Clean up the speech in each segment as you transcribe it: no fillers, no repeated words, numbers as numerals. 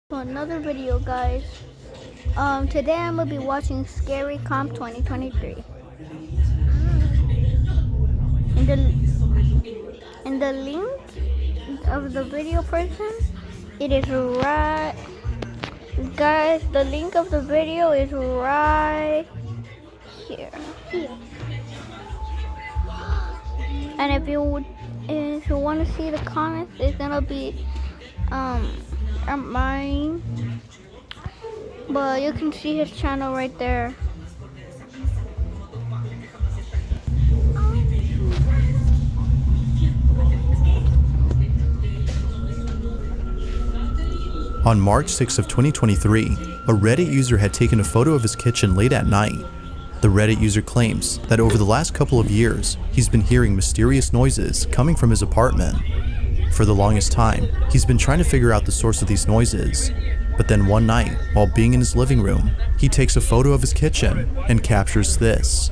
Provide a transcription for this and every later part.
To another video, guys. Today I'm gonna be watching Scary Comp 2023. In the link of the video person, it is right, guys. The link of the video is right here. And if you want to see the comments, it's gonna be mine. But you can see his channel right there. On March 6th of 2023, a Reddit user had taken a photo of his kitchen late at night. The Reddit user claims that over the last couple of years, he's been hearing mysterious noises coming from his apartment. For the longest time, he's been trying to figure out the source of these noises. But then one night, while being in his living room, he takes a photo of his kitchen and captures this.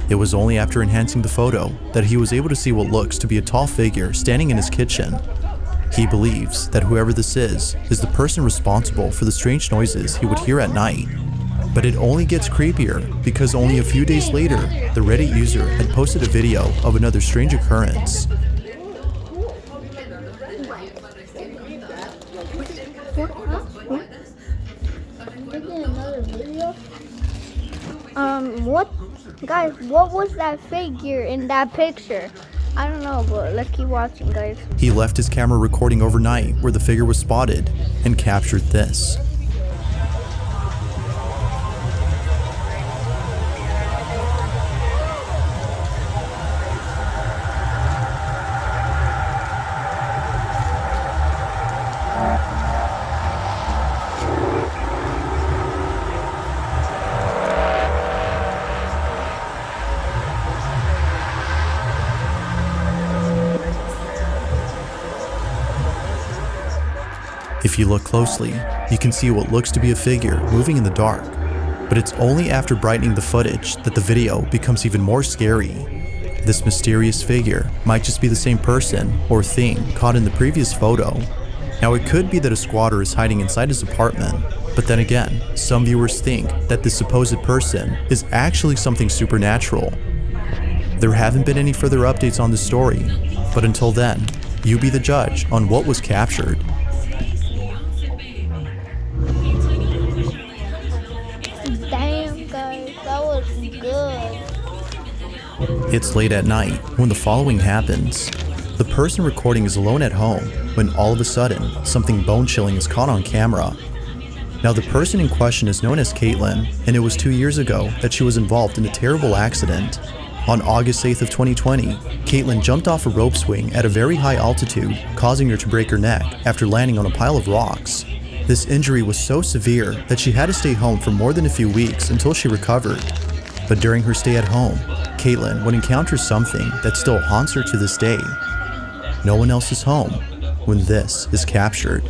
It was only after enhancing the photo that he was able to see what looks to be a tall figure standing in his kitchen. He believes that whoever this is the person responsible for the strange noises he would hear at night. But it only gets creepier because only a few days later, the Reddit user had posted a video of another strange occurrence. What? Guys, what was that figure in that picture? I don't know, but let's keep watching, guys. He left his camera recording overnight where the figure was spotted and captured this. If you look closely, you can see what looks to be a figure moving in the dark, but it's only after brightening the footage that the video becomes even more scary. This mysterious figure might just be the same person or thing caught in the previous photo. Now it could be that a squatter is hiding inside his apartment, but then again, some viewers think that this supposed person is actually something supernatural. There haven't been any further updates on this story, but until then, you be the judge on what was captured. Damn, guys, that was good. It's late at night when the following happens. The person recording is alone at home when all of a sudden, something bone-chilling is caught on camera. Now the person in question is known as Caitlin, and it was 2 years ago that she was involved in a terrible accident. On August 8th of 2020, Caitlin jumped off a rope swing at a very high altitude, causing her to break her neck after landing on a pile of rocks. This injury was so severe that she had to stay home for more than a few weeks until she recovered. But during her stay at home, Caitlin would encounter something that still haunts her to this day. No one else is home when this is captured.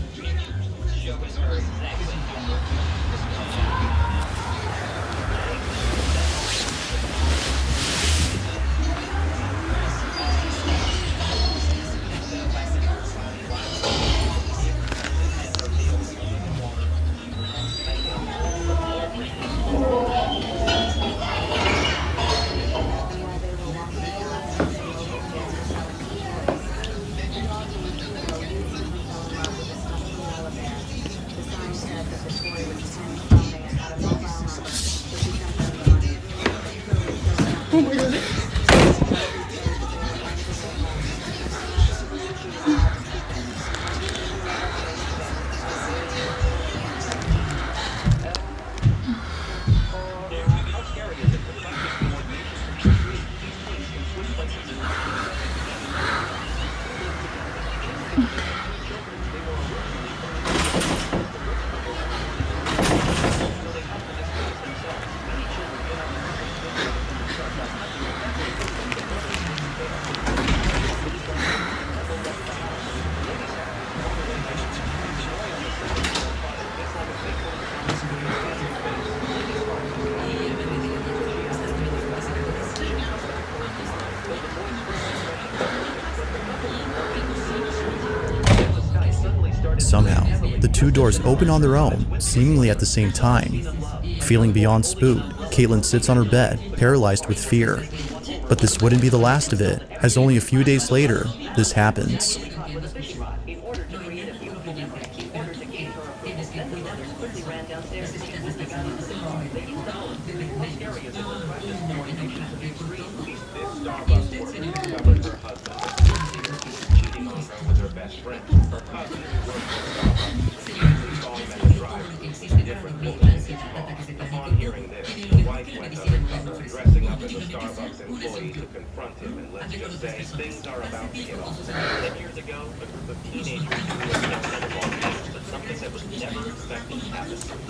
Somehow, the two doors open on their own, seemingly at the same time. Feeling beyond spooked, Caitlin sits on her bed, paralyzed with fear. But this wouldn't be the last of it, as only a few days later, this happens. Upon hearing this, the wife went undercover, dressing up as a Starbucks employee to confront him, and let's just say things are about to get off. 10 years ago, a group of teenagers who were killed in a long distance, but something that was never expected happened.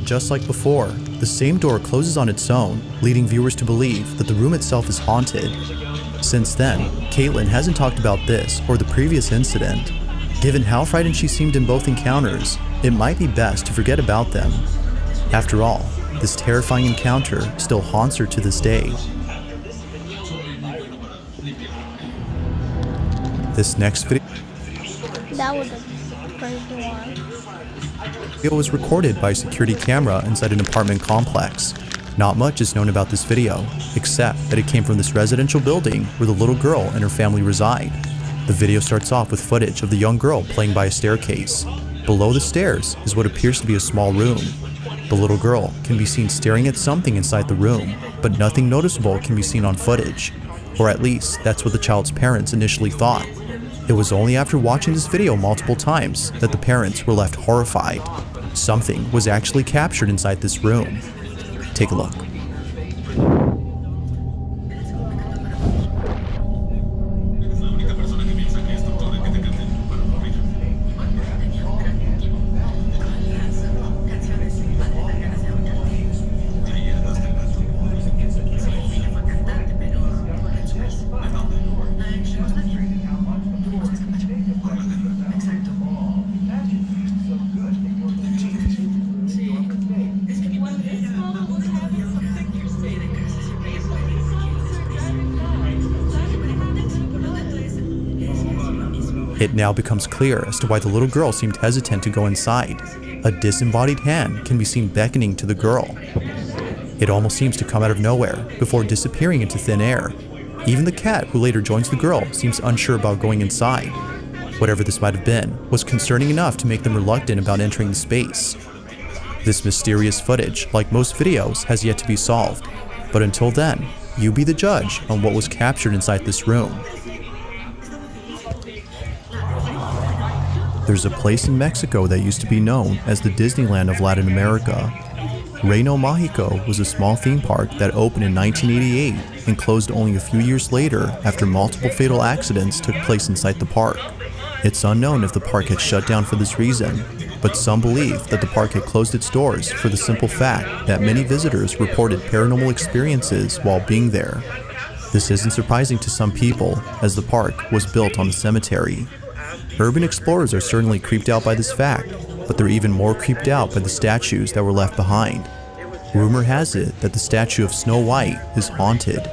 Just like before, the same door closes on its own, leading viewers to believe that the room itself is haunted. Since then, Caitlin hasn't talked about this or the previous incident. Given how frightened she seemed in both encounters, it might be best to forget about them. After all, this terrifying encounter still haunts her to this day. This next video That was a crazy one. was recorded by a security camera inside an apartment complex. Not much is known about this video, except that it came from this residential building where the little girl and her family reside. The video starts off with footage of the young girl playing by a staircase. Below the stairs is what appears to be a small room. The little girl can be seen staring at something inside the room, but nothing noticeable can be seen on footage. Or at least, that's what the child's parents initially thought. It was only after watching this video multiple times that the parents were left horrified. Something was actually captured inside this room. Take a look. It now becomes clear as to why the little girl seemed hesitant to go inside. A disembodied hand can be seen beckoning to the girl. It almost seems to come out of nowhere before disappearing into thin air. Even the cat who later joins the girl seems unsure about going inside. Whatever this might have been was concerning enough to make them reluctant about entering the space. This mysterious footage, like most videos, has yet to be solved. But until then, you be the judge on what was captured inside this room. There's a place in Mexico that used to be known as the Disneyland of Latin America. Reino Mágico was a small theme park that opened in 1988 and closed only a few years later after multiple fatal accidents took place inside the park. It's unknown if the park had shut down for this reason, but some believe that the park had closed its doors for the simple fact that many visitors reported paranormal experiences while being there. This isn't surprising to some people, as the park was built on a cemetery. Urban explorers are certainly creeped out by this fact, but they're even more creeped out by the statues that were left behind. Rumor has it that the statue of Snow White is haunted.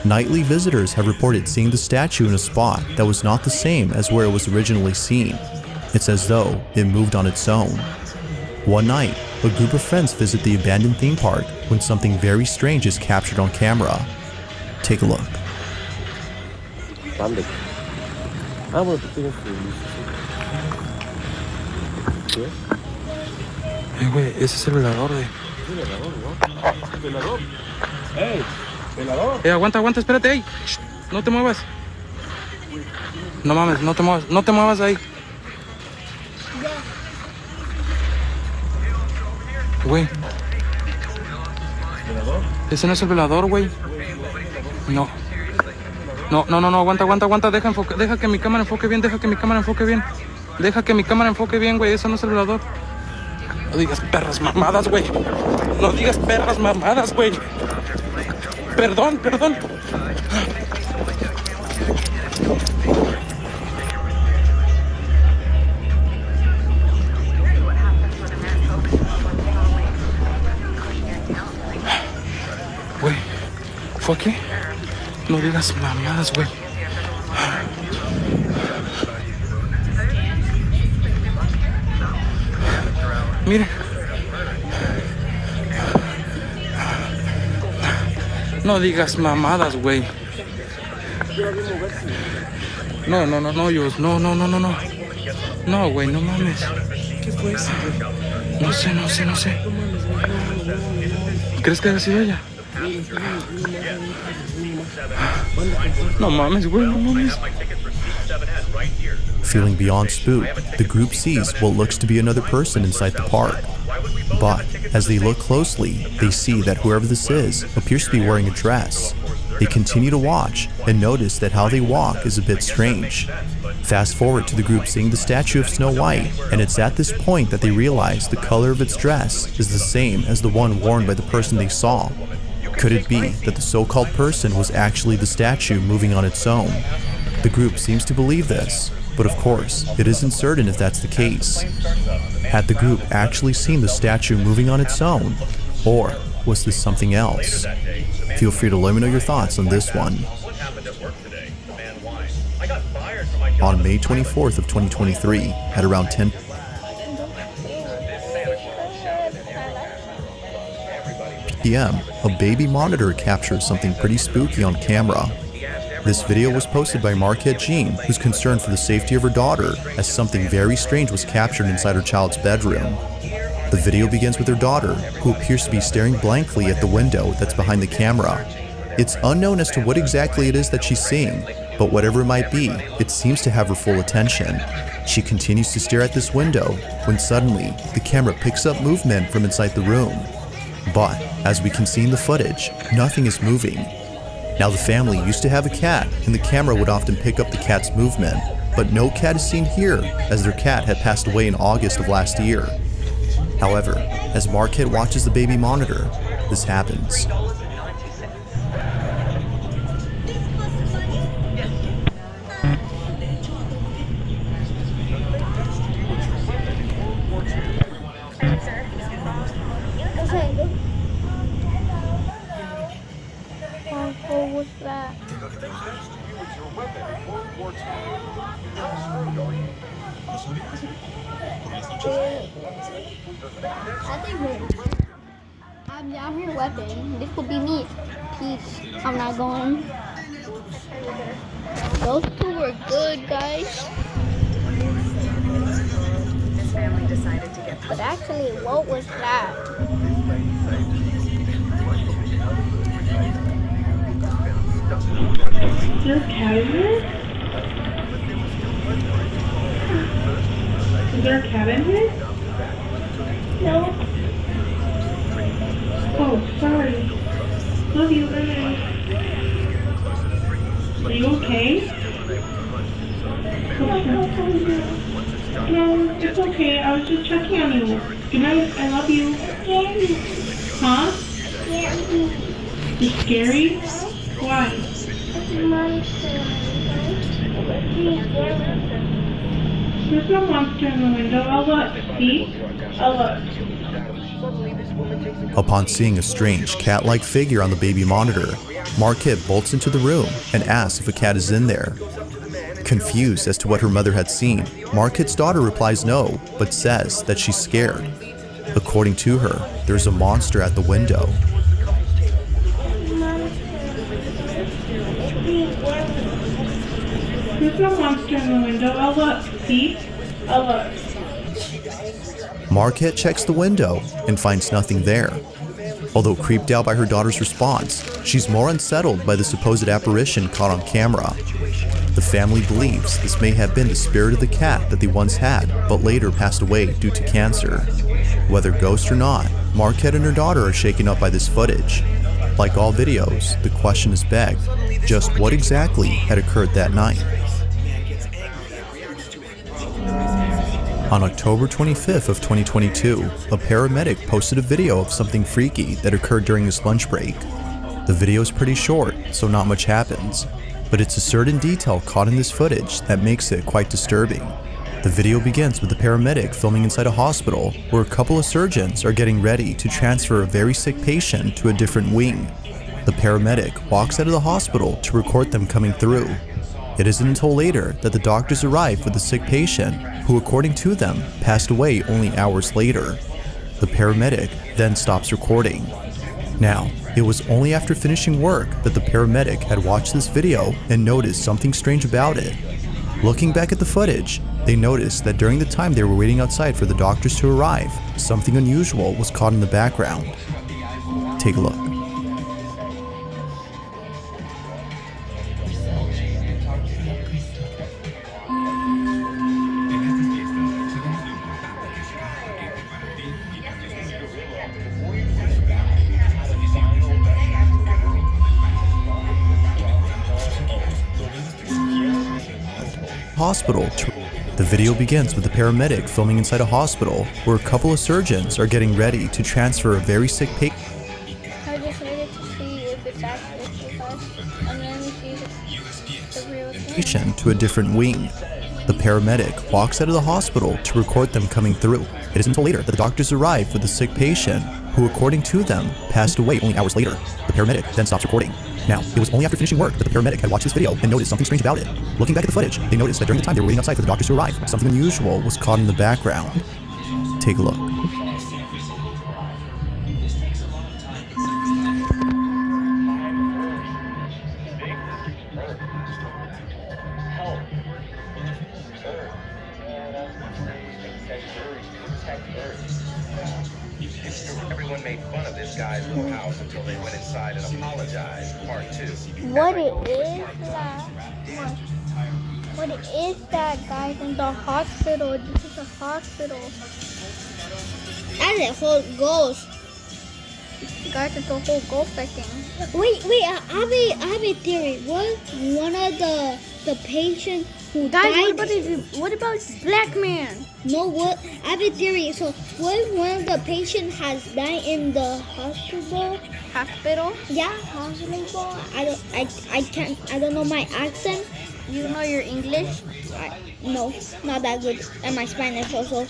Nightly visitors have reported seeing the statue in a spot that was not the same as where it was originally seen. It's as though it moved on its own. One night, a group of friends visit the abandoned theme park when something very strange is captured on camera. Take a look. Ah, bueno, tú tienes tu luz. ¿Sí? Güey, ese es el velador, güey. ¿Velador? ¡Ey! ¿Velador? Aguanta, aguanta, espérate, ey. Shh, no te muevas. No mames, no te muevas ahí. Güey. ¿Velador? Ese no es el velador, güey. No. No, aguanta, deja que mi cámara enfoque bien, Deja que mi cámara enfoque bien, güey, eso no es el velador. No digas perras mamadas, güey. Perdón. ¿Fue aquí? No digas mamadas, güey. Mire. No digas mamadas, güey. No, Yus. No. No, güey, no mames. ¿Qué fue eso, güey? No sé. ¿Crees que haya sido ella? No mames, güey, no mames. Feeling beyond spooked, the group sees what looks to be another person inside the park. But as they look closely, they see that whoever this is appears to be wearing a dress. They continue to watch and notice that how they walk is a bit strange. Fast forward to the group seeing the statue of Snow White, and it's at this point that they realize the color of its dress is the same as the one worn by the person they saw. Could it be that the so-called person was actually the statue moving on its own? The group seems to believe this, but of course, it isn't certain if that's the case. Had the group actually seen the statue moving on its own, or was this something else? Feel free to let me know your thoughts on this one. On May 24th of 2023, at around 10 p.m., a baby monitor captures something pretty spooky on camera. This video was posted by Marquette Jean, who's concerned for the safety of her daughter, as something very strange was captured inside her child's bedroom. The video begins with her daughter, who appears to be staring blankly at the window that's behind the camera. It's unknown as to what exactly it is that she's seeing, but whatever it might be, it seems to have her full attention. She continues to stare at this window, when suddenly, the camera picks up movement from inside the room. But, as we can see in the footage, nothing is moving. Now, the family used to have a cat, and the camera would often pick up the cat's movement, but no cat is seen here, as their cat had passed away in August of last year. However, as Marquette watches the baby monitor, this happens. What was that? I think I'm down here weapon. This will be me. Peace. I'm not going. Those two were good, guys. But actually, what was that? Is there a cat in here? Is there a cat in here? No. Oh, sorry. Love you, bye. Are you okay? No, it's okay. I was just checking on you. Good night. I love you. Huh? You're scary? Why? There's no monster in the window. I'll look. See? I'll look. Upon seeing a strange cat-like figure on the baby monitor, Marquette bolts into the room and asks if a cat is in there. Confused as to what her mother had seen, Marquette's daughter replies no, but says that she's scared. According to her, there's a monster at the window. There's no monster in the window. I'll look. See? I'll look. Marquette checks the window and finds nothing there. Although creeped out by her daughter's response, she's more unsettled by the supposed apparition caught on camera. The family believes this may have been the spirit of the cat that they once had, but later passed away due to cancer. Whether ghost or not, Marquette and her daughter are shaken up by this footage. Like all videos, the question is begged, just what exactly had occurred that night? On October 25th of 2022, a paramedic posted a video of something freaky that occurred during his lunch break. The video is pretty short, so not much happens, but it's a certain detail caught in this footage that makes it quite disturbing. The video begins with the paramedic filming inside a hospital where a couple of surgeons are getting ready to transfer a very sick patient to a different wing. The paramedic walks out of the hospital to record them coming through. It isn't until later that the doctors arrive with the sick patient, who according to them, passed away only hours later. The paramedic then stops recording. Now, it was only after finishing work that the paramedic had watched this video and noticed something strange about it. Looking back at the footage, they noticed that during the time they were waiting outside for the doctors to arrive, something unusual was caught in the background. Take a look. Hospital. The video begins with the paramedic filming inside a hospital where a couple of surgeons are getting ready to transfer a very sick patient. I just waited to see if it's actually us, and then we see the real thing. To a different wing. The paramedic walks out of the hospital to record them coming through. It isn't until later that the doctors arrive with the sick patient, who according to them, passed away only hours later. The paramedic then stops recording. Now, it was only after finishing work that the paramedic had watched this video and noticed something strange about it. Looking back at the footage, they noticed that during the time they were waiting outside for the doctors to arrive, something unusual was caught in the background. Take a look. Everyone made fun of this guy's little house until they went inside and apologized. Part 2. What is that, guys, in the hospital? This is a hospital. And a whole ghost. Guys, it's a whole ghost, I think. Wait, I have a theory. Was one of the patients who Guys, died? what about black man? No, what? I have a theory. So, what if one of the patients has died in the hospital? Hospital? Yeah, hospital. I don't know my accent. You know your English? No, not that good. And my Spanish also.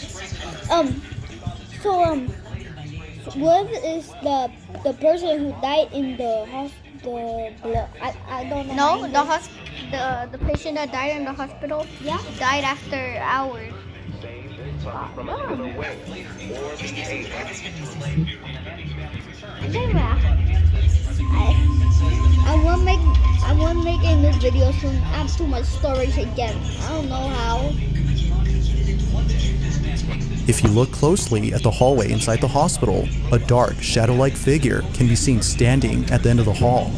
What if is the person who died in the hospital? I don't know. No, the patient that died in the hospital, Yeah. died after hours. From another way, or behavior. I want to make a new video soon. Add too much storage again. I don't know how. If you look closely at the hallway inside the hospital, a dark, shadow-like figure can be seen standing at the end of the hall.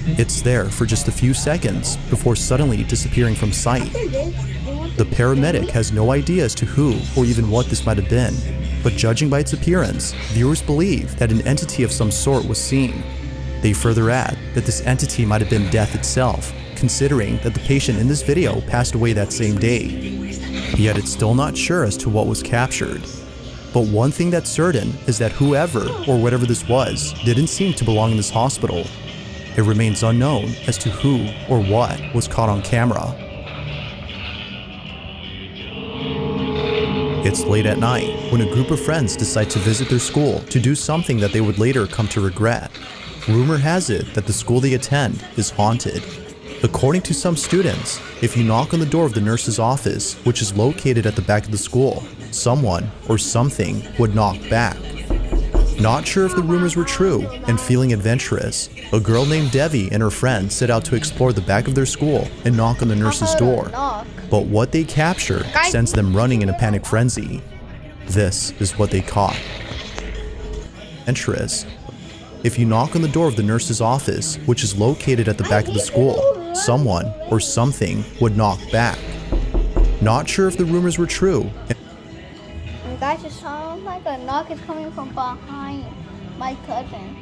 It's there for just a few seconds before suddenly disappearing from sight. The paramedic has no idea as to who or even what this might have been, but judging by its appearance, viewers believe that an entity of some sort was seen. They further add that this entity might have been death itself, considering that the patient in this video passed away that same day. Yet it's still not sure as to what was captured. But one thing that's certain is that whoever or whatever this was didn't seem to belong in this hospital. It remains unknown as to who or what was caught on camera. It's late at night when a group of friends decide to visit their school to do something that they would later come to regret. Rumor has it that the school they attend is haunted. According to some students, if you knock on the door of the nurse's office, which is located at the back of the school, someone or something would knock back. Not sure if the rumors were true, and feeling adventurous, a girl named Devi and her friends set out to explore the back of their school and knock on the nurse's door. But what they capture sends them running in a panic frenzy. This is what they caught. Adventurous. If you knock on the door of the nurse's office, which is located at the back of the school, someone or something would knock back. Not sure if the rumors were true. And guys, it sounds like a knock is coming from behind my cousin.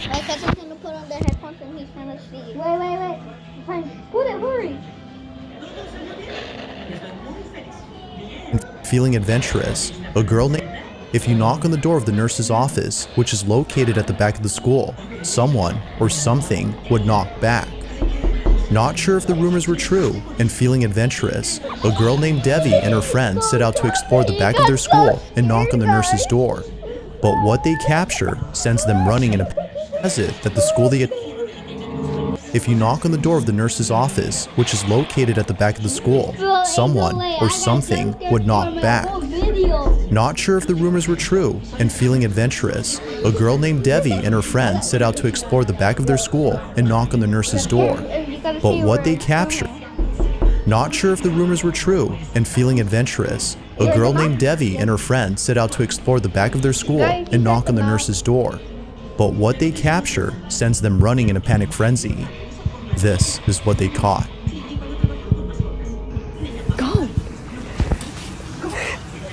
My cousin's gonna put on the headphones and he's gonna see. Wait. Fine. Put it, hurry. Feeling adventurous, a girl named... If you knock on the door of the nurse's office, which is located at the back of the school, someone or something would knock back. Not sure if the rumors were true, and feeling adventurous, a girl named Devi and her friends set out to explore the back of their school and knock on the nurse's door. But what they capture sends them running in a has it that the school they if you knock on the door of the nurse's office, which is located at the back of the school, someone or something would knock back. Not sure if the rumors were true, and feeling adventurous, a girl named Devi and her friends set out to explore the back of their school and knock on the nurse's door. But what they captured. Not sure if the rumors were true, and feeling adventurous, a girl named Devi and her friends set out to explore the back of their school and knock on the nurse's door. But what they capture sends them running in a panic frenzy. This is what they caught. Go!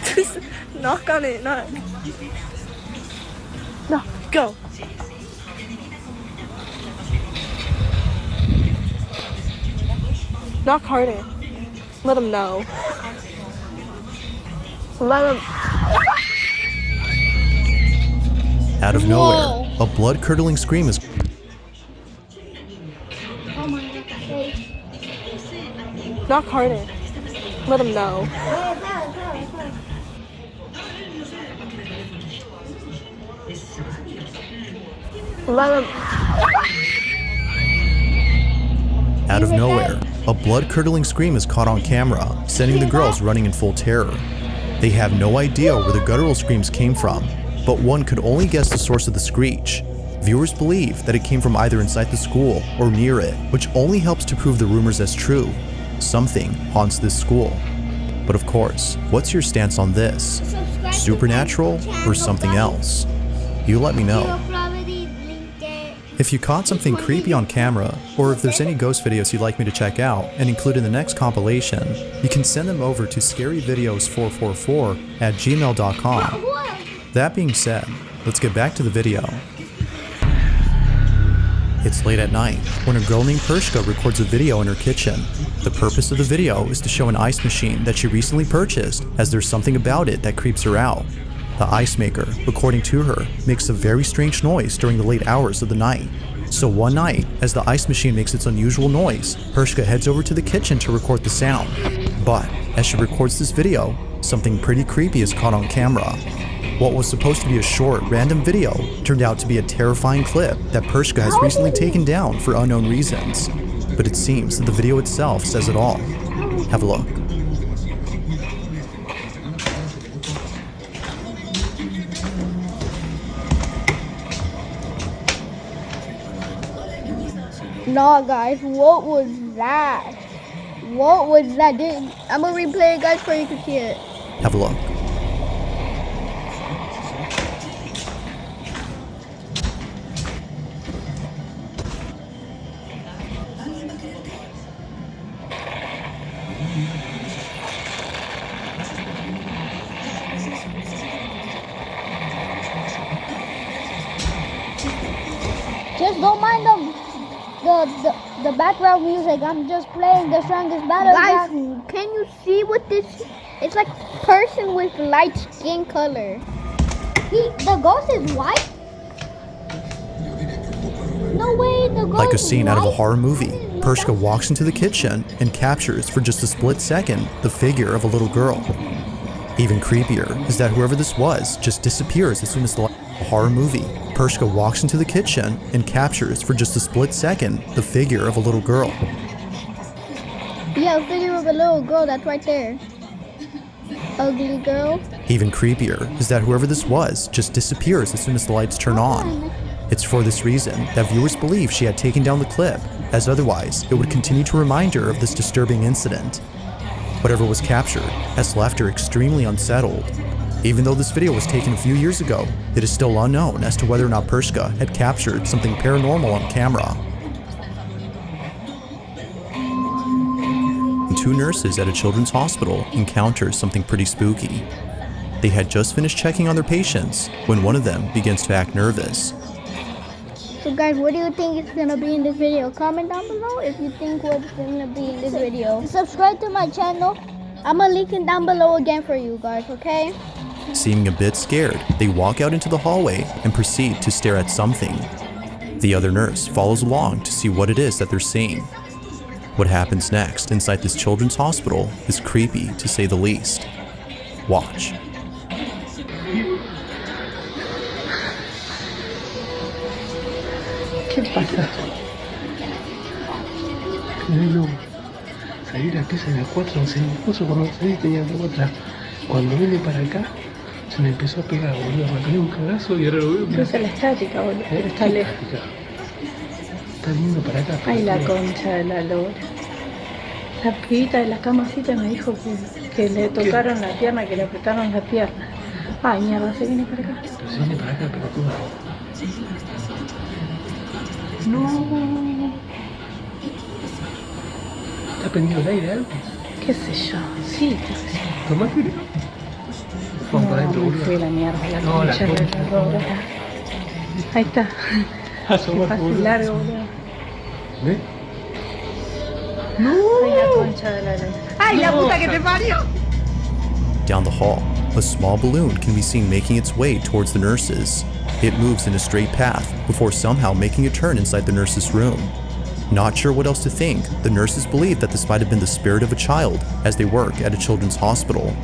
Just knock on it, not... No, go! Knock harder. Let them know. Let them... Out of nowhere, a blood-curdling scream is Knock harder. Let them know. Let them... Out of nowhere, a blood-curdling scream is caught on camera, sending the girls running in full terror. They have no idea where the guttural screams came from, but one could only guess the source of the screech. Viewers believe that it came from either inside the school or near it, which only helps to prove the rumors as true. Something haunts this school. But of course, what's your stance on this? Supernatural or something else? You let me know. If you caught something creepy on camera, or if there's any ghost videos you'd like me to check out and include in the next compilation, you can send them over to scaryvideos444@gmail.com. That being said, let's get back to the video. It's late at night when a girl named Pershka records a video in her kitchen. The purpose of the video is to show an ice machine that she recently purchased, as there's something about it that creeps her out. The ice maker, according to her, makes a very strange noise during the late hours of the night. So one night, as the ice machine makes its unusual noise, Pershka heads over to the kitchen to record the sound. But as she records this video, something pretty creepy is caught on camera. What was supposed to be a short, random video turned out to be a terrifying clip that Pershka has recently taken down for unknown reasons. But it seems that the video itself says it all. Have a look. Nah, guys, what was that? What was that? I'm gonna replay it, guys, so you can see it. Have a look. Just don't mind the background music. I'm just playing the strongest battle. Guys, can you see what this? It's like person with light skin color. The ghost is white? No way, the ghost Like a is scene out of a white? horror movie, Pershka walks into the kitchen and captures for just a split second the figure of a little girl. Even creepier is that whoever this was just disappears as soon as the horror movie. Pershka walks into the kitchen and captures for just a split second the figure of a little girl. Yeah, a figure of a little girl that's right there. Ugly girl. Even creepier is that whoever this was just disappears as soon as the lights turn on. It's for this reason that viewers believe she had taken down the clip, as otherwise it would continue to remind her of this disturbing incident. Whatever was captured has left her extremely unsettled. Even though this video was taken a few years ago, it is still unknown as to whether or not Pershka had captured something paranormal on camera. Two nurses at a children's hospital encounter something pretty spooky. They had just finished checking on their patients when one of them begins to act nervous. So guys, what do you think is gonna be in this video? Comment down below if you think what's gonna be in this video. Subscribe to my channel. I'm gonna link it down below again for you guys, okay? Seeming a bit scared, they walk out into the hallway and proceed to stare at something. The other nurse follows along to see what it is that they're seeing. What happens next inside this children's hospital is creepy to say the least. Watch. ¿Qué pasa? No, salí de la pieza de la 4, se me puso cuando salí tenía algo atrás. Cuando vine para acá, se me empezó a pegar, boludo. Me pegué un cagazo y ahora lo veo. Pero es la estática, boludo. Pero está ¿Qué lejos. táctica? Está viniendo para acá. Ay, la pelotudo. concha de la lora. La pibita de la camacita me dijo que le tocaron la pierna, que le apretaron la pierna. Ay, mierda, se viene para acá. Pero se viene para acá, pelotudo. No. ¿Está prendido el aire algo? ¿Qué sé yo? Sí, qué sé yo. ¿Tomate? Vamos para adentro, me boludo. fui a la mierda, la No, la concha de concha. la lora. Ahí está. Qué Asomate, fácil boludo. largo, boludo. ¿Ves? Ay, la concha de la lora. ¡Ay, la puta que te parió! Down the hall, a small balloon can be seen making its way towards the nurses. It moves in a straight path before somehow making a turn inside the nurse's room. Not sure what else to think, the nurses believe that this might have been the spirit of a child as they work at a children's hospital.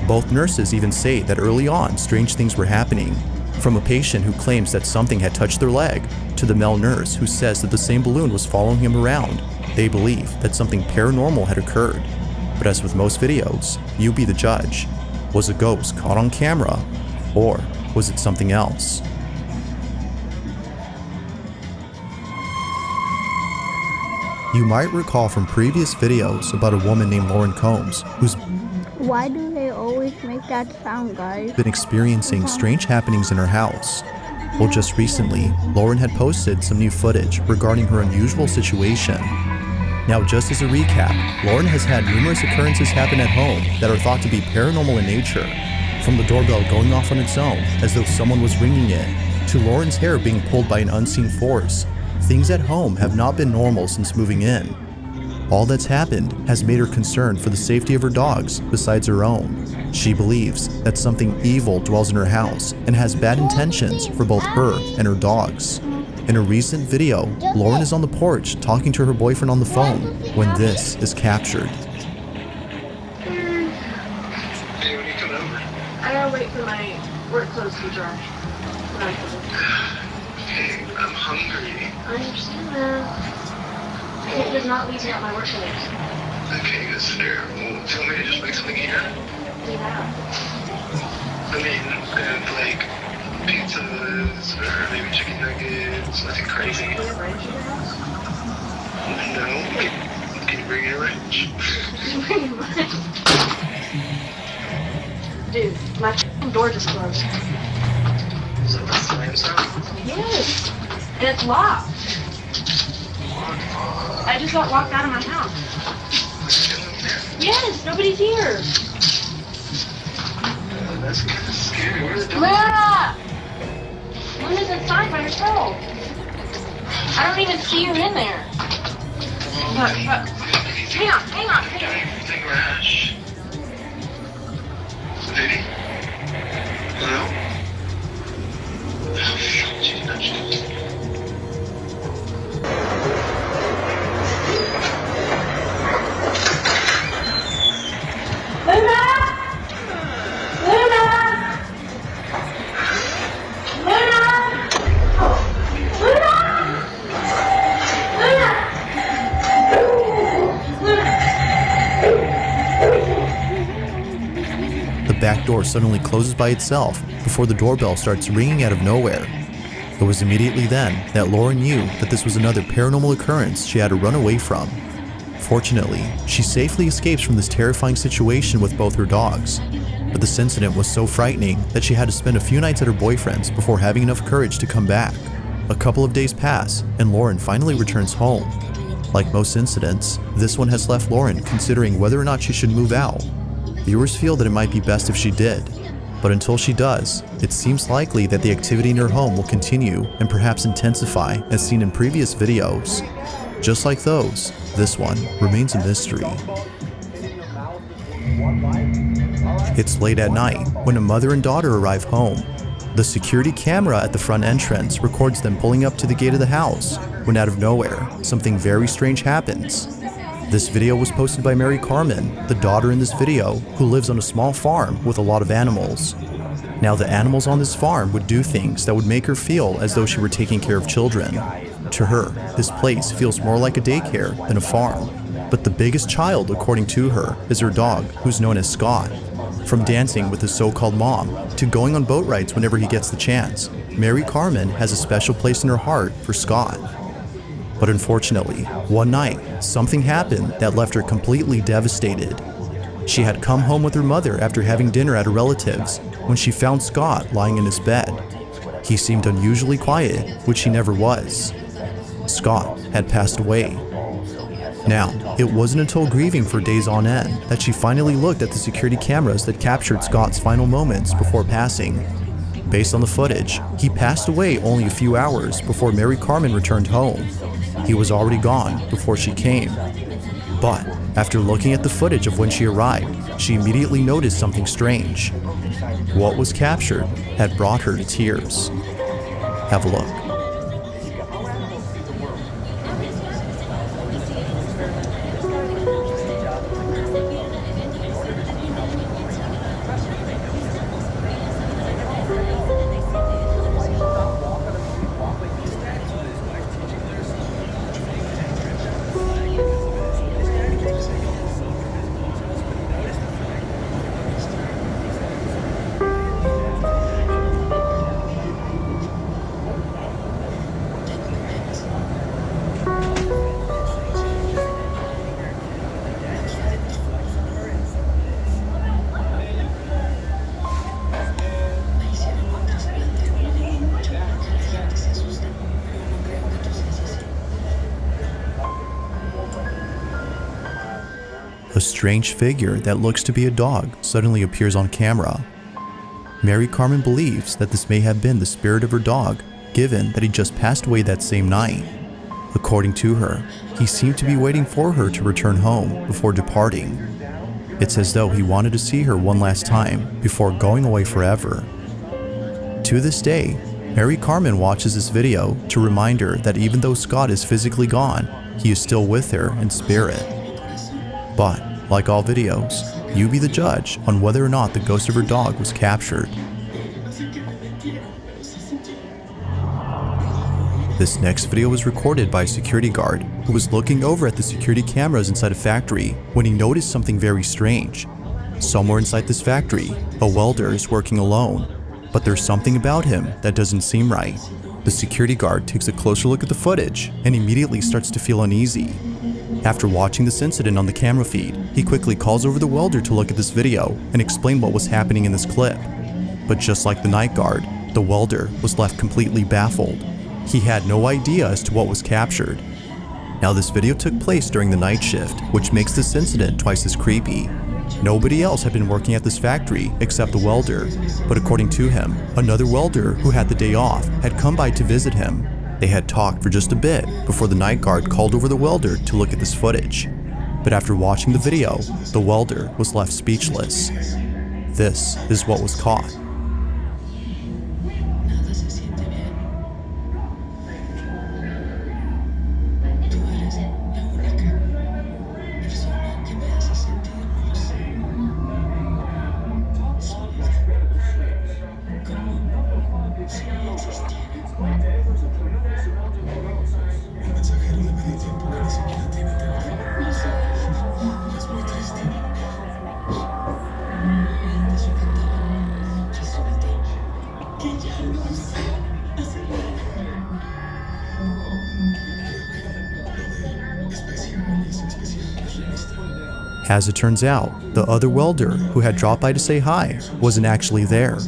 Both nurses even say that early on, strange things were happening. From a patient who claims that something had touched their leg, to the male nurse who says that the same balloon was following him around. They believe that something paranormal had occurred. But as with most videos, you be the judge. Was a ghost caught on camera, or was it something else? You might recall from previous videos about a woman named Lauren Combs who's Why do they always make that sound, guys? been experiencing strange happenings in her house. Well, just recently, Lauren had posted some new footage regarding her unusual situation. Now, just as a recap, Lauren has had numerous occurrences happen at home that are thought to be paranormal in nature. From the doorbell going off on its own, as though someone was ringing it, to Lauren's hair being pulled by an unseen force, things at home have not been normal since moving in. All that's happened has made her concerned for the safety of her dogs besides her own. She believes that something evil dwells in her house and has bad intentions for both her and her dogs. In a recent video, Lauren is on the porch talking to her boyfriend on the phone when this is captured. Hey, when you coming over? I gotta wait for my work clothes to dry. Hey, I'm hungry. I understand that. It does not leave me out my work clothes. Okay, good there. Well, tell me to just make something here. Yeah. I mean, like pizzas or maybe chicken nuggets, nothing crazy. Do you have ranch in your house? No, can you bring in a wrench? Dude, my door just closed. Is that the slam sound? Yes. And it's locked. I just got locked out of my house. Yes, nobody's here. That's kind of scary. Where's the door? Luna! Luna's inside by herself. I don't even see her in there. But, hang on. Everything rash. Lady? Hello? Oh, shit, she's not shit. The back door suddenly closes by itself before the doorbell starts ringing out of nowhere. It was immediately then that Lauren knew that this was another paranormal occurrence she had to run away from. Fortunately, she safely escapes from this terrifying situation with both her dogs. But this incident was so frightening that she had to spend a few nights at her boyfriend's before having enough courage to come back. A couple of days pass, and Lauren finally returns home. Like most incidents, this one has left Lauren considering whether or not she should move out. Viewers feel that it might be best if she did, but until she does, it seems likely that the activity in her home will continue and perhaps intensify as seen in previous videos. Just like those, this one remains a mystery. It's late at night when a mother and daughter arrive home. The security camera at the front entrance records them pulling up to the gate of the house when out of nowhere, something very strange happens. This video was posted by Mary Carmen, the daughter in this video, who lives on a small farm with a lot of animals. Now, the animals on this farm would do things that would make her feel as though she were taking care of children. To her, this place feels more like a daycare than a farm. But the biggest child, according to her, is her dog, who's known as Scott. From dancing with his so-called mom to going on boat rides whenever he gets the chance, Mary Carmen has a special place in her heart for Scott. But unfortunately, one night, something happened that left her completely devastated. She had come home with her mother after having dinner at a relative's when she found Scott lying in his bed. He seemed unusually quiet, which he never was. Scott had passed away. Now, it wasn't until grieving for days on end that she finally looked at the security cameras that captured Scott's final moments before passing. Based on the footage, he passed away only a few hours before Mary Carmen returned home. He was already gone before she came. But after looking at the footage of when she arrived, she immediately noticed something strange. What was captured had brought her to tears. Have a look. A strange figure that looks to be a dog suddenly appears on camera. Mary Carmen believes that this may have been the spirit of her dog, given that he just passed away that same night. According to her, he seemed to be waiting for her to return home before departing. It's as though he wanted to see her one last time before going away forever. To this day, Mary Carmen watches this video to remind her that even though Scott is physically gone, he is still with her in spirit. But, like all videos, you be the judge on whether or not the ghost of her dog was captured. This next video was recorded by a security guard who was looking over at the security cameras inside a factory when he noticed something very strange. Somewhere inside this factory, a welder is working alone, but there's something about him that doesn't seem right. The security guard takes a closer look at the footage and immediately starts to feel uneasy. After watching this incident on the camera feed, he quickly calls over the welder to look at this video and explain what was happening in this clip. But just like the night guard, the welder was left completely baffled. He had no idea as to what was captured. Now this video took place during the night shift, which makes this incident twice as creepy. Nobody else had been working at this factory except the welder, but according to him, another welder who had the day off had come by to visit him. They had talked for just a bit before the night guard called over the welder to look at this footage. But after watching the video, the welder was left speechless. This is what was caught. As it turns out, the other welder who had dropped by to say hi wasn't actually there.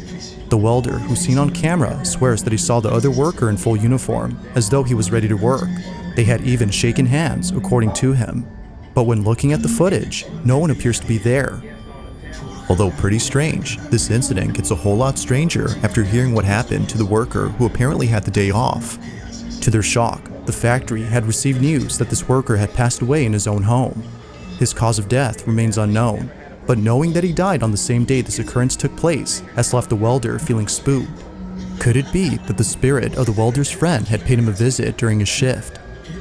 The welder who's seen on camera swears that he saw the other worker in full uniform, as though he was ready to work. They had even shaken hands, according to him. But when looking at the footage, no one appears to be there. Although pretty strange, this incident gets a whole lot stranger after hearing what happened to the worker who apparently had the day off. To their shock, the factory had received news that this worker had passed away in his own home. His cause of death remains unknown, but knowing that he died on the same day this occurrence took place has left the welder feeling spooked. Could it be that the spirit of the welder's friend had paid him a visit during his shift?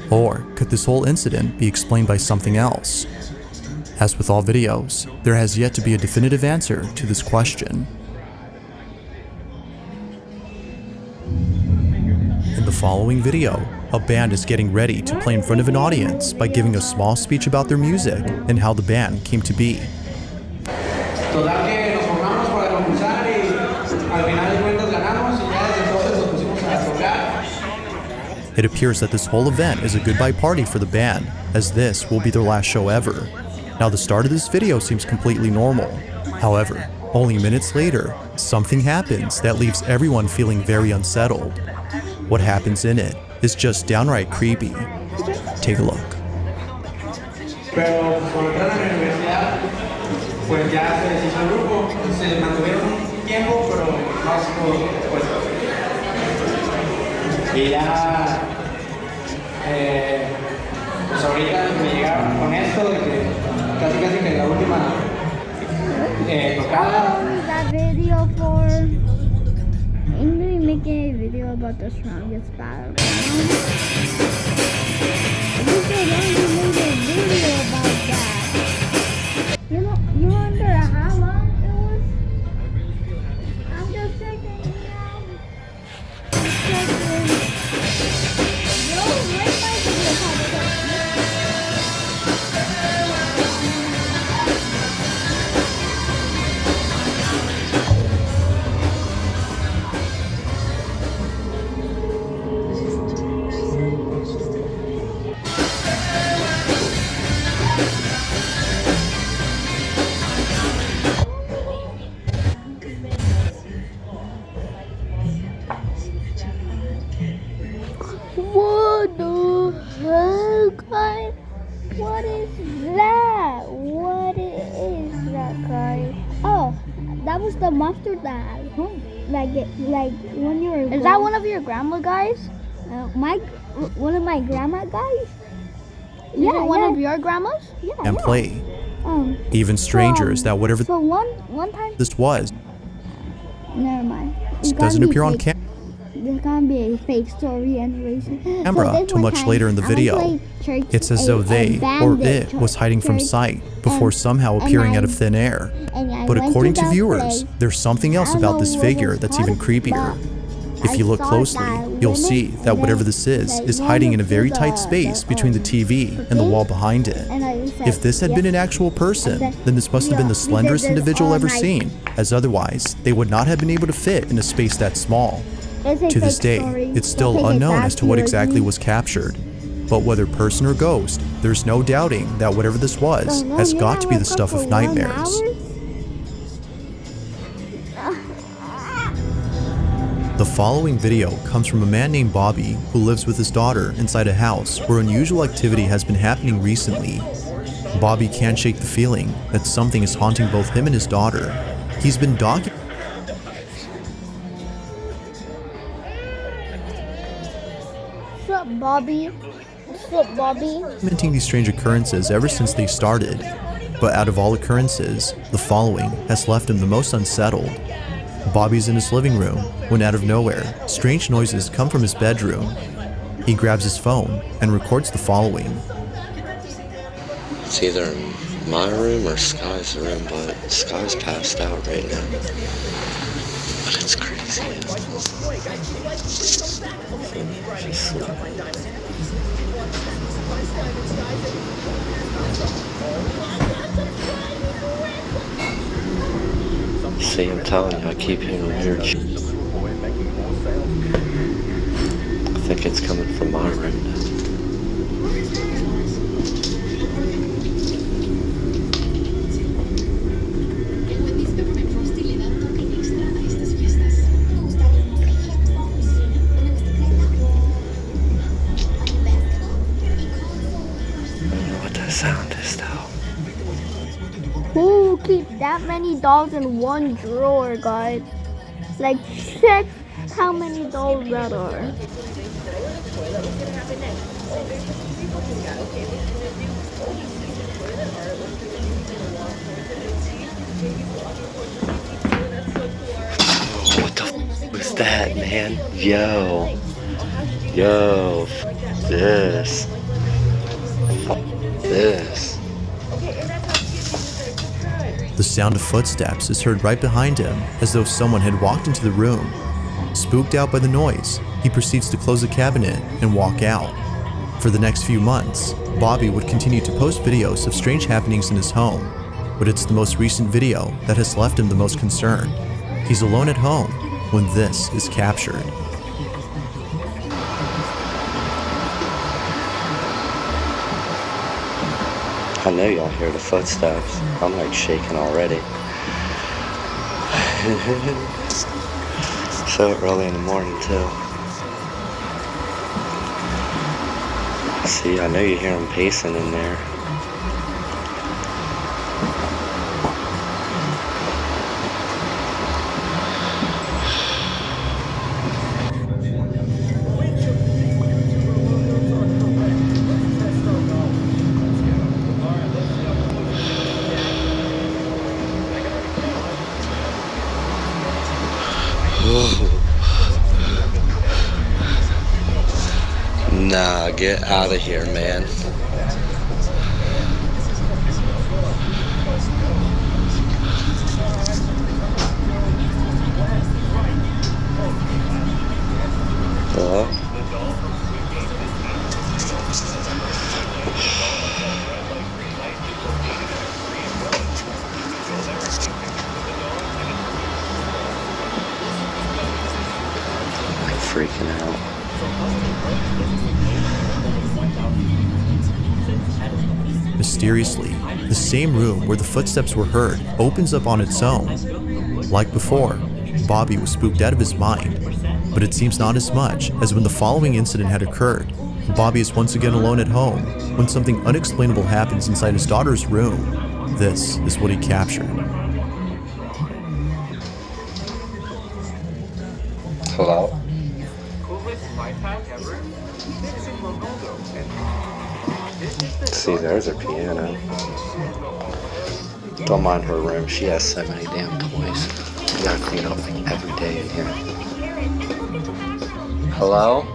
Or could this whole incident be explained by something else? As with all videos, there has yet to be a definitive answer to this question. In the following video, a band is getting ready to play in front of an audience by giving a small speech about their music and how the band came to be. Total que nos formamos para concursar y al final de cuentas ganamos y ya desde entonces nos pusimos a tocar. It appears that this whole event is a goodbye party for the band, as this will be their last show ever. Now the start of this video seems completely normal. However, only minutes later, something happens that leaves everyone feeling very unsettled. What happens in it is just downright creepy. Take a look. Pero cuando entraron a la universidad, pues ya se deshizo el grupo, se mantuvieron un tiempo, pero no se pudo después. Y ya, pues ahorita me llegaron con esto de que casi que la última tocada. That video for Ingrid making a video about the strongest battle. We should only make a video about that. You wonder how long it was? I'm just checking it out. I'm checking. Yo, where's my video podcast? What the heck, guys? What is that? What is that, guys? Oh, that was the monster that I had home. Like when you were. Is that one of your grandma guys? One of my grandma guys. Yeah, one of your grandmas. Yeah. And play. Even strangers that whatever So one time. this was Never mind. It's doesn't gonna be appear on fake. There's gonna be a fake story anyways. camera this till one much time, later in the I went to video. a church, It's as though they or it was hiding from church, sight before somehow appearing out of thin air. and I But went according to that viewers, place. there's something else I don't about know this what figure it's that's even called, creepier. but If you I look saw closely, that you'll woman, see that and whatever then this is they hiding in a wanted very to tight the- space between the TV and the wall behind it. And I said, If this had been an actual person, then this must have been the we did slenderest this individual all ever night. seen, as otherwise, they would not have been able to fit in a space that small. It's a To this fake day, story. it's Don't still take it unknown that as to what exactly seriously. was captured. But whether person or ghost, there's no doubting that whatever this was Don't know, has you got not to be the woke up stuff for of 1 nightmares. hour? The following video comes from a man named Bobby who lives with his daughter inside a house where unusual activity has been happening recently. Bobby can't shake the feeling that something is haunting both him and his daughter. He's been What's up, Bobby? What's up, Bobby? documenting these strange occurrences ever since they started. But out of all occurrences, the following has left him the most unsettled. Bobby's in his living room when out of nowhere, strange noises come from his bedroom. He grabs his phone and records the following. It's either my room or Sky's room, but Sky's passed out right now. But it's crazy. She's sleeping. See, I'm telling you, I keep hearing weird shit. I think it's coming from my room now. What that sound is though. Who keep that many dolls in one drawer, guys? Like, check how many dolls that are. What the f was that, man? Yo, this. This. The sound of footsteps is heard right behind him, as though someone had walked into the room. Spooked out by the noise, he proceeds to close the cabinet and walk out. For the next few months, Bobby would continue to post videos of strange happenings in his home, but it's the most recent video that has left him the most concerned. He's alone at home when this is captured. I know y'all hear the footsteps. I'm like shaking already. So early in the morning too. See, I know you hear them pacing in there. Nah, get out of here, man. Hello? I'm freaking out. Mysteriously, the same room where the footsteps were heard opens up on its own. Like before, Bobby was spooked out of his mind, but it seems not as much as when the following incident had occurred. Bobby is once again alone at home when something unexplainable happens inside his daughter's room. This is what he captured. Hello? See, there's her piano. Don't mind her room. She has so many damn toys. You gotta clean up like every day in here. Hello?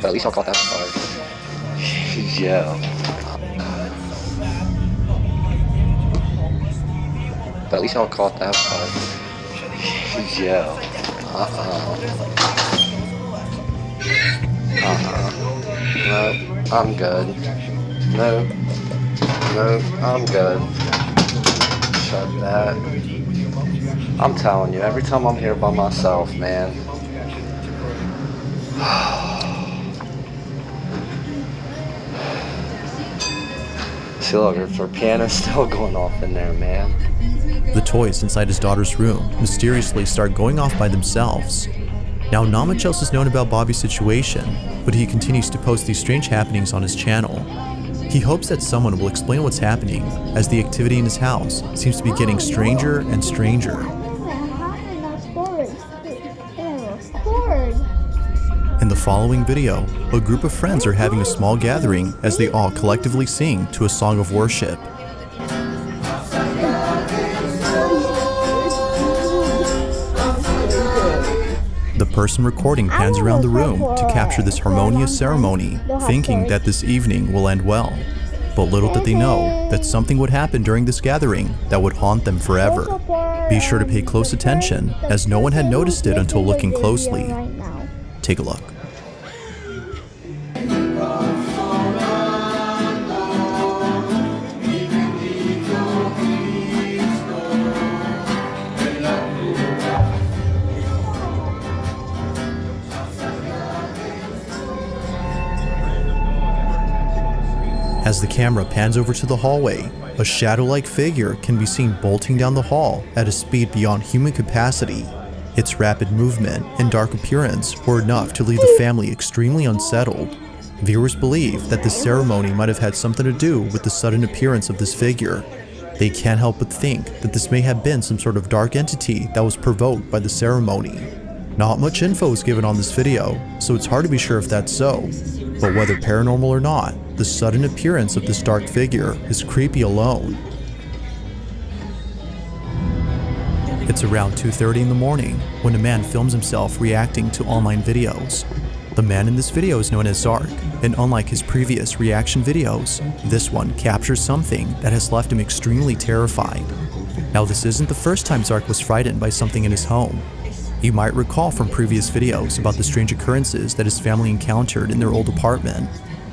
But at least I'll call that far. Yeah. But at least I'll call it that far. Yeah. No, I'm good. No, I'm good. Shut that. I'm telling you, every time I'm here by myself, man. See, look, her piano's still going off in there, man. The toys inside his daughter's room mysteriously start going off by themselves. Now, not much else is known about Bobby's situation, but he continues to post these strange happenings on his channel. He hopes that someone will explain what's happening, as the activity in his house seems to be getting stranger and stranger. In the following video, a group of friends are having a small gathering as they all collectively sing to a song of worship. The person recording pans around the room to capture this harmonious ceremony, thinking that this evening will end well. But little did they know that something would happen during this gathering that would haunt them forever. Be sure to pay close attention, as no one had noticed it until looking closely. Take a look. As the camera pans over to the hallway, a shadow-like figure can be seen bolting down the hall at a speed beyond human capacity. Its rapid movement and dark appearance were enough to leave the family extremely unsettled. Viewers believe that this ceremony might have had something to do with the sudden appearance of this figure. They can't help but think that this may have been some sort of dark entity that was provoked by the ceremony. Not much info is given on this video, so it's hard to be sure if that's so. But whether paranormal or not, the sudden appearance of this dark figure is creepy alone. It's around 2:30 in the morning when a man films himself reacting to online videos. The man in this video is known as Zark, and unlike his previous reaction videos, this one captures something that has left him extremely terrified. Now, this isn't the first time Zark was frightened by something in his home. You might recall from previous videos about the strange occurrences that his family encountered in their old apartment.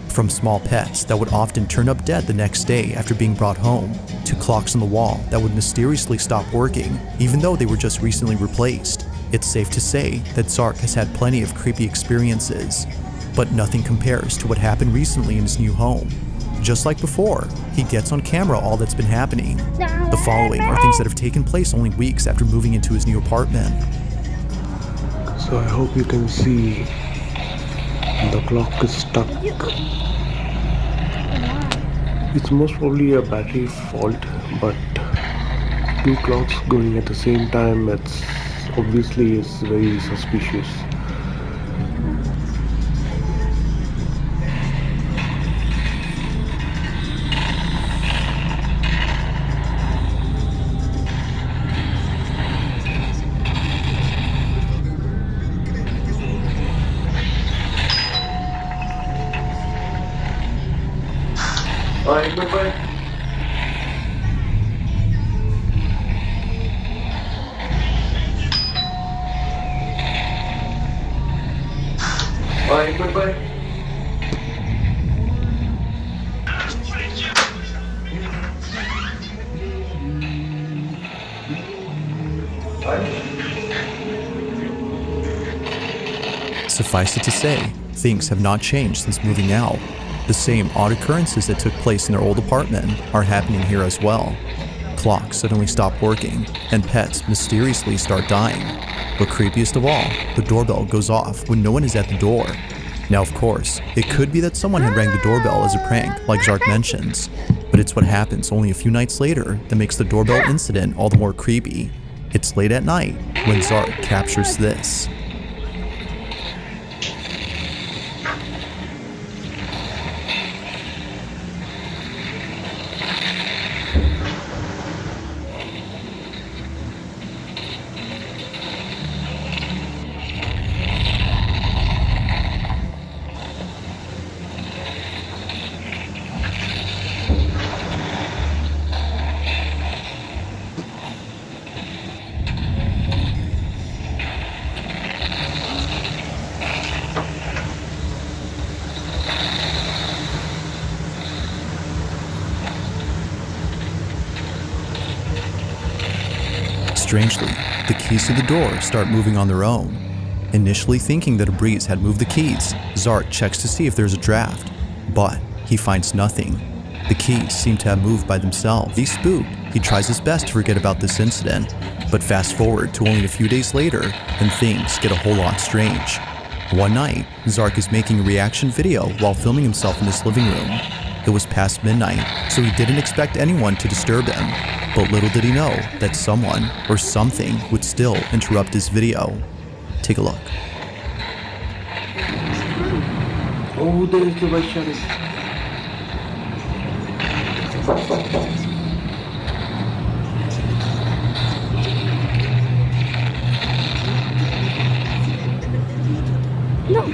From small pets that would often turn up dead the next day after being brought home, to clocks on the wall that would mysteriously stop working even though they were just recently replaced. It's safe to say that Zark has had plenty of creepy experiences, but nothing compares to what happened recently in his new home. Just like before, he gets on camera all that's been happening. The following are things that have taken place only weeks after moving into his new apartment. So I hope you can see the clock is stuck. It's most probably a battery fault, but two clocks going at the same time, it's obviously is very suspicious. Alright, bye-bye. Bye, bye-bye. Suffice it to say, things have not changed since moving out. The same odd occurrences that took place in their old apartment are happening here as well. Clocks suddenly stop working, and pets mysteriously start dying. But creepiest of all, the doorbell goes off when no one is at the door. Now, of course, it could be that someone had rang the doorbell as a prank, like Zark mentions, but it's what happens only a few nights later that makes the doorbell incident all the more creepy. It's late at night when Zark captures this. Strangely, the keys to the door start moving on their own. Initially thinking that a breeze had moved the keys, Zark checks to see if there's a draft, but he finds nothing. The keys seem to have moved by themselves. He's spooked. He tries his best to forget about this incident, but fast forward to only a few days later, and things get a whole lot strange. One night, Zark is making a reaction video while filming himself in his living room. It was past midnight, so he didn't expect anyone to disturb him. But little did he know that someone or something would still interrupt his video. Take a look. Oh, there is the white shadow. No.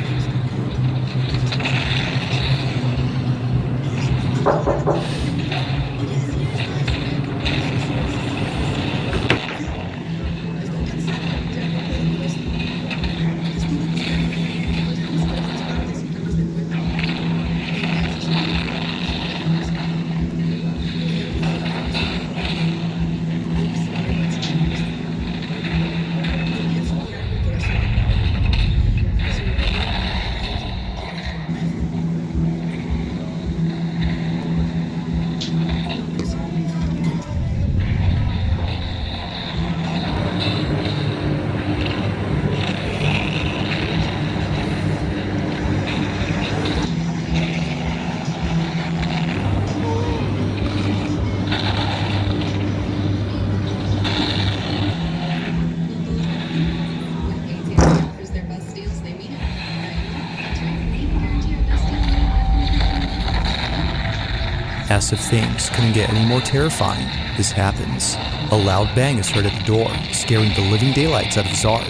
As if things couldn't get any more terrifying, this happens. A loud bang is heard at the door, scaring the living daylights out of Zark.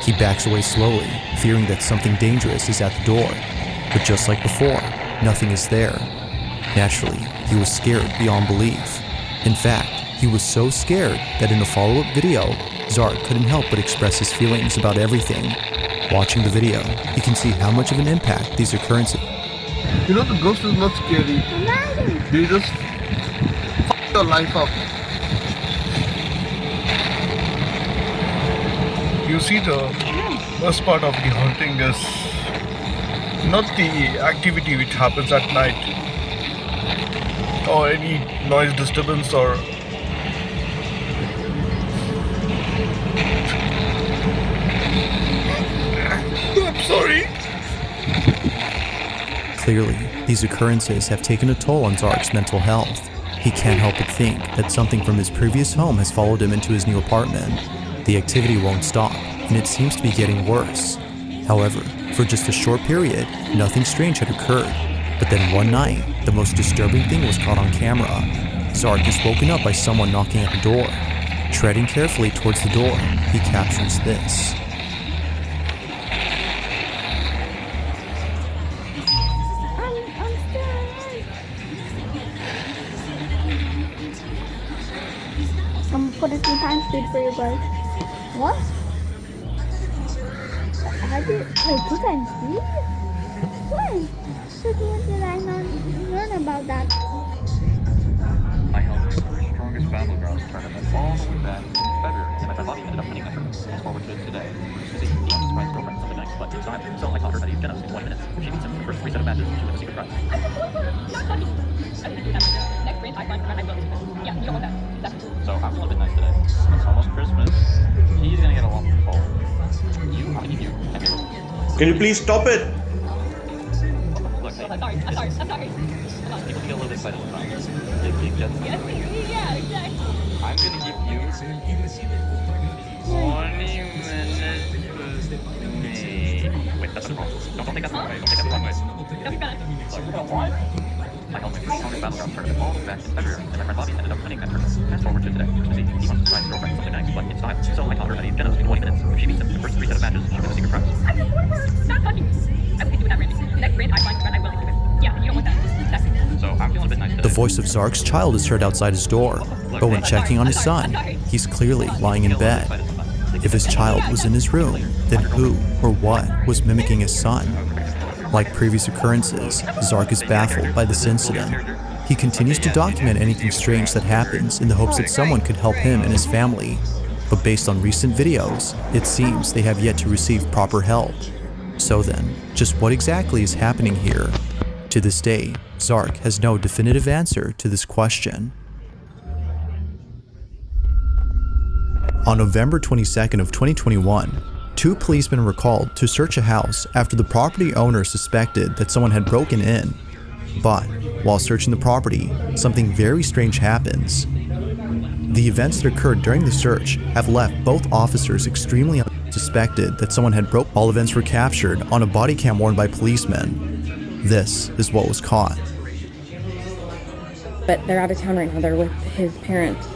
He backs away slowly, fearing that something dangerous is at the door. But just like before, nothing is there. Naturally, he was scared beyond belief. In fact, he was so scared that in a follow-up video, Zark couldn't help but express his feelings about everything. Watching the video, you can see how much of an impact these occurrences. You know, the ghost is not scary. They just f your life up. You see, the worst part of the haunting is not the activity which happens at night or any noise disturbance or I'm sorry. Clearly, these occurrences have taken a toll on Zark's mental health. He can't help but think that something from his previous home has followed him into his new apartment. The activity won't stop, and it seems to be getting worse. However, for just a short period, nothing strange had occurred. But then one night, the most disturbing thing was caught on camera. Zark is woken up by someone knocking at the door. Treading carefully towards the door, he captures this. I'm gonna put it 3 times speed for you guys. What? I did like 2 times speed? When? Since when did I not learn about that? I held the strongest battlegrounds tournament all the way back in February, and my friend Bobby ended up winning that tournament. Fast forward to today. Susie, he wants to surprise his girlfriend something nice, but it's time. So I taught her that he's generous in 20 minutes. If she beats him in the first 3 set of matches, she wins a secret prize. Next grade, I find I will. Yeah, you don't want that. So I'm feeling a bit nice today. It's almost Christmas. He's gonna get a lump full. You, I'm gonna give you a mirror. Can you please stop it? Look, hey, I'm sorry. people get a little excited sometimes. Big gentlemen. Yeah, exactly. I'm gonna give you 20 minutes with me. Wait, that's wrong. Don't take that the wrong way. Don't take that the wrong way. Don't be bad. Look, I held my first strongest battleground tournament all the way back in February, and my friend Bobby ended up winning that tournament. Fast forward to today. Susie, he wants to surprise his girlfriend something nice, but it's time. So I taught her that he's generous in 20 minutes. If she beats him in the first 3 set of matches, she wins a secret prize. Stop touching me. I will hit you with that brand. Next brand, I find I will hit you with. Yeah, you don't want that. So I'm feeling a bit nice today. The voice of Zark's child is heard outside his door, but when checking on his son, he's clearly lying in bed. If his child was in his room, then who or what was mimicking his son? Like previous occurrences, Zark is baffled by this incident. He continues to document anything strange that happens in the hopes that someone could help him and his family. But based on recent videos, it seems they have yet to receive proper help. So then, just what exactly is happening here? To this day, Zark has no definitive answer to this question. On November 22nd of 2021, 2 policemen were called to search a house after the property owner suspected that someone had broken in. But while searching the property, something very strange happens. The events that occurred during the search have left both officers extremely suspected that someone had broke. All events were captured on a body cam worn by policemen. This is what was caught. But they're out of town right now. They're with his parents.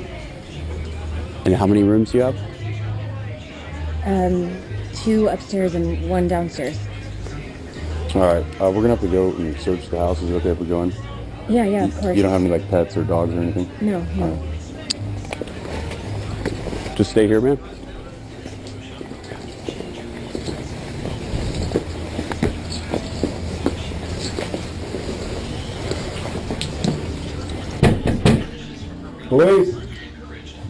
And how many rooms do you have? 2 upstairs and 1 downstairs. All right, we're gonna have to go and search the house. Is it okay if we go in? Yeah, of course. You don't have any like pets or dogs or anything? No. Just stay here, man. Police,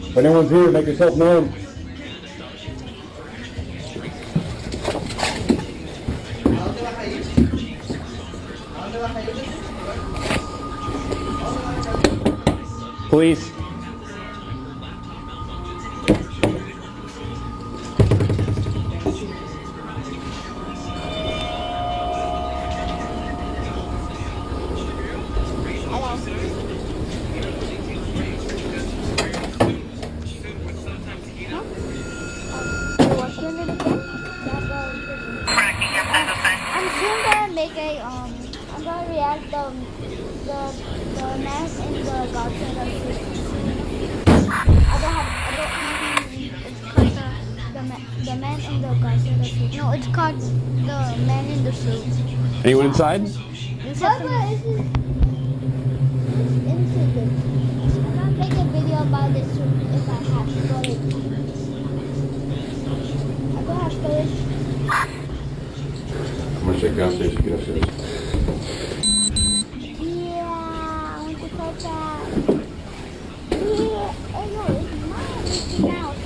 if anyone's here, make yourself known. Police. I'm soon gonna make a I'm gonna react the man in the Godzilla suit. The man in the Godzilla suit. No, it's called the man in the suit. Anyone inside? Papa, it's into this. I'm gonna make a video about this suit if I have storage. I don't have storage. I'm gonna check downstairs to get upstairs. Yeah, I want to put that. Yeah, oh no, it's not Mickey Mouse.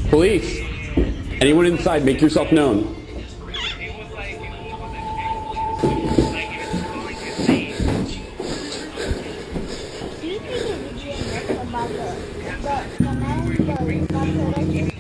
Police! Anyone inside, make yourself known. About the man in the Godzilla suit.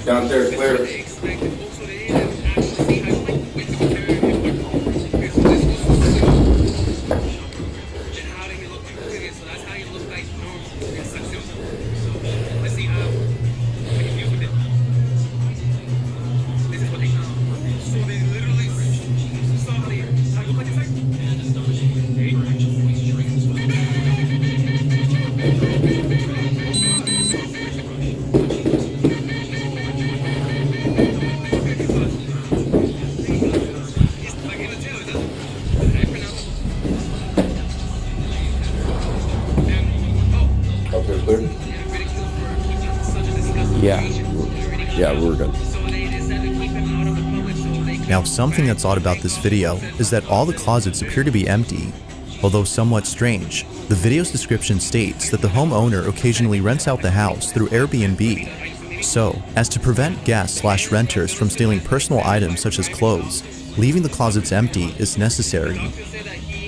Downstairs, clear. Upstairs, clear. Yeah, we're good. Now, something that's odd about this video is that all the closets appear to be empty. Although somewhat strange, the video's description states that the homeowner occasionally rents out the house through Airbnb. So, as to prevent guests/renters from stealing personal items such as clothes, leaving the closets empty is necessary.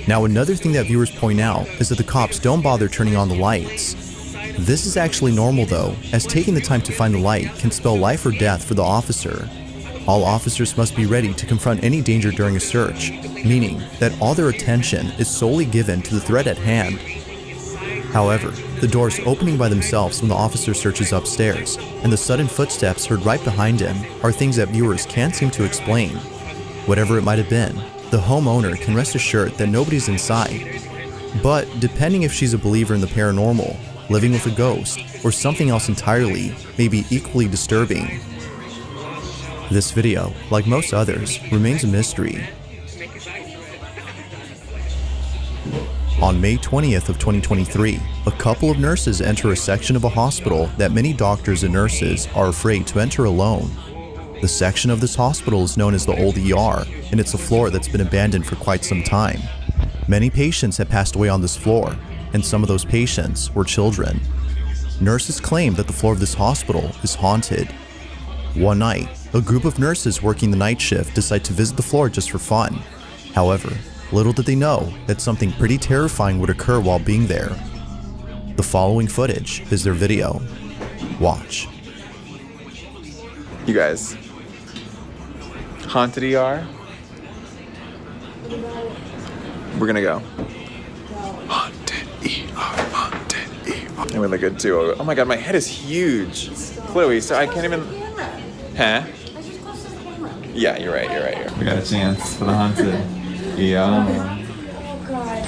Now, another thing that viewers point out is that the cops don't bother turning on the lights. This is actually normal though, as taking the time to find the light can spell life or death for the officer. All officers must be ready to confront any danger during a search, meaning that all their attention is solely given to the threat at hand. However, the doors opening by themselves when the officer searches upstairs, and the sudden footsteps heard right behind him are things that viewers can't seem to explain. Whatever it might have been, the homeowner can rest assured that nobody's inside. But depending if she's a believer in the paranormal, living with a ghost, or something else entirely, may be equally disturbing. This video, like most others, remains a mystery. On May 20th of 2023, a couple of nurses enter a section of a hospital that many doctors and nurses are afraid to enter alone. The section of this hospital is known as the Old ER, and it's a floor that's been abandoned for quite some time. Many patients have passed away on this floor, and some of those patients were children. Nurses claim that the floor of this hospital is haunted. One night, a group of nurses working the night shift decide to visit the floor just for fun. However, little did they know that something pretty terrifying would occur while being there. The following footage is their video. Watch. You guys, haunted ER. We're gonna go. Haunted ER, haunted ER. And we look good too. Oh my god, my head is huge. Chloe, so I can't even. Huh? Yeah, you're right. We got a chance for the haunted ER. Oh god.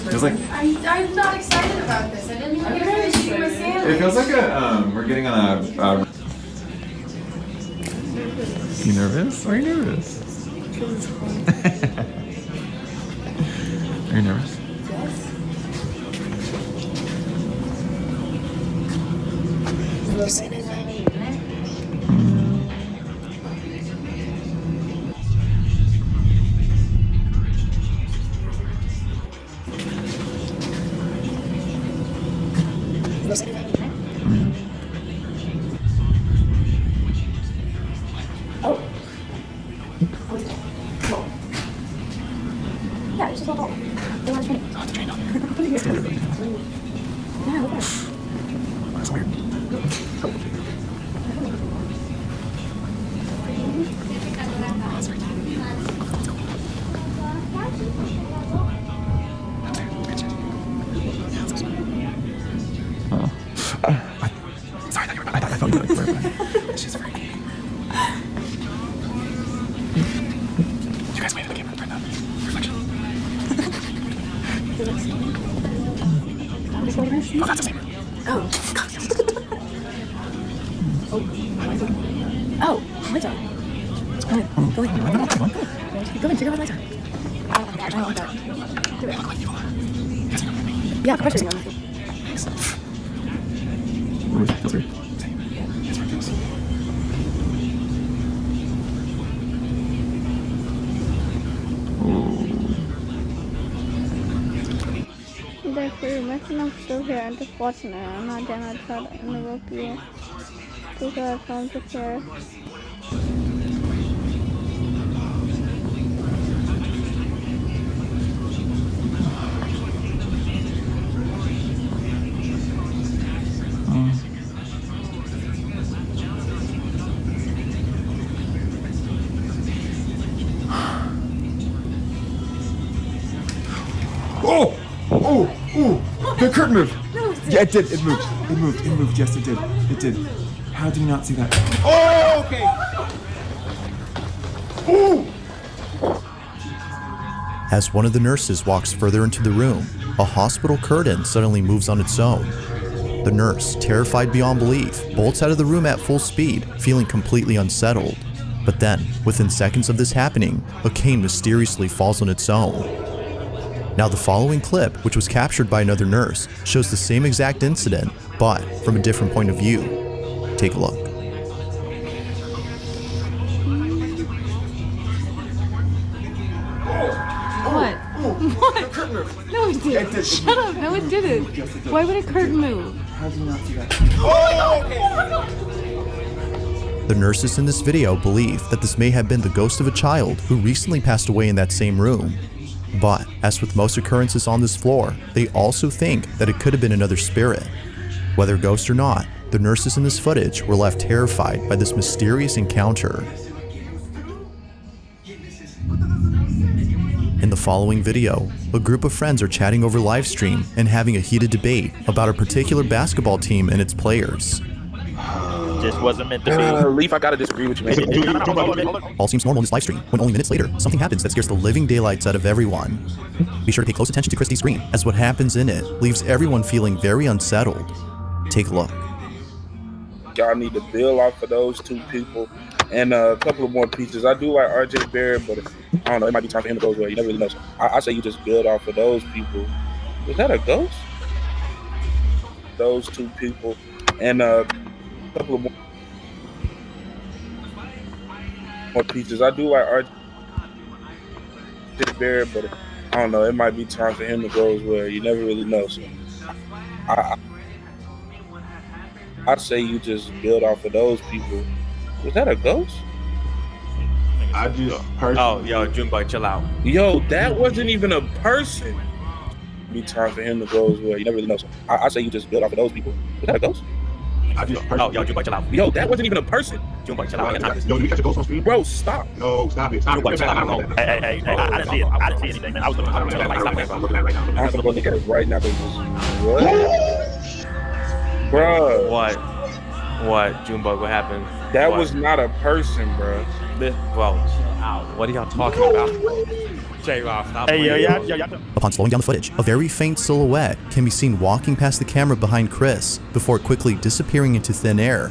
Feels like I'm not excited about this. I didn't even get a fish for my sandwich. it feels like we're getting on a You nervous? Why are you nervous? Are you nervous? Have you seen anything? Yeah, it's just all they want to train it. Oh, it's a train dog. Yeah, look at it. That's weird. Sorry, I thought you were like, it's just freaky. You guys wait at the camera right now. Reflection. Oh, that's the same. Oh, my turn. Go ahead. Go ahead. Figure out my turn. I don't like that. Do it. Yeah, pressure. Thanks. Feels weird. Same. It's where it feels. Therefore, imagine I'm still here and just watching it. I'm not gonna try to interrupt you because I'm just here. Oh! Oh! Oh! The curtain moved! Yeah, it did. It moved. It moved. It moved. Yes, it did. It did. How did you not see that? Oh, okay! Oh! As one of the nurses walks further into the room, a hospital curtain suddenly moves on its own. The nurse, terrified beyond belief, bolts out of the room at full speed, feeling completely unsettled. But then, within seconds of this happening, a cane mysteriously falls on its own. Now the following clip, which was captured by another nurse, shows the same exact incident, but from a different point of view. Take a look. What? What? No, it didn't. Shut up. No, it didn't. Why would a curtain move? How did you not see that? Oh, okay! The nurses in this video believe that this may have been the ghost of a child who recently passed away in that same room. But, as with most occurrences on this floor, they also think that it could have been another spirit. Whether ghost or not, the nurses in this footage were left terrified by this mysterious encounter. In the following video, a group of friends are chatting over livestream and having a heated debate about a particular basketball team and its players. Just wasn't meant to be. Leaf, I gotta disagree with you, man. All seems normal in this livestream, when only minutes later, something happens that scares the living daylights out of everyone. Be sure to pay close attention to Christie's screen, as what happens in it leaves everyone feeling very unsettled. Take a look. Y'all need to build off of those two people and a couple of more pieces. I do like RJ Barrett, but I don't know, it might be time for him to go as well. You never really know. So I say you just build off of those people. Was that a ghost? Those two people and a couple of more pieces. I do like RJ Barrett, but I don't know, it might be time for him to go as well. You never really know. So I say you just build off of those people. Was that a ghost? I just personally... Oh, yo, Junebug, chill out. Yo, that wasn't even a person. Be time for him to go as well. You never really know. So I say you just build off of those people. Was that a ghost? I just personally... Oh, yo, Junebug, chill out. Yo, that wasn't even a person. Junebug, chill out. Yo, did you catch a ghost on screen? Bro, stop. No, stop it. Stop Junebug, it. chill out. Hey, I didn't see it. I didn't see anything, man. I was looking at it. Like, stop it. I'm looking at it right now. I'm gonna go look at it right now, baby. What? Bro. What, Junebug, what happened? That was not a person, bro. Well, what are y'all talking about? J-Rob, stop. Hey, yo. Upon slowing down the footage, a very faint silhouette can be seen walking past the camera behind Chris before quickly disappearing into thin air.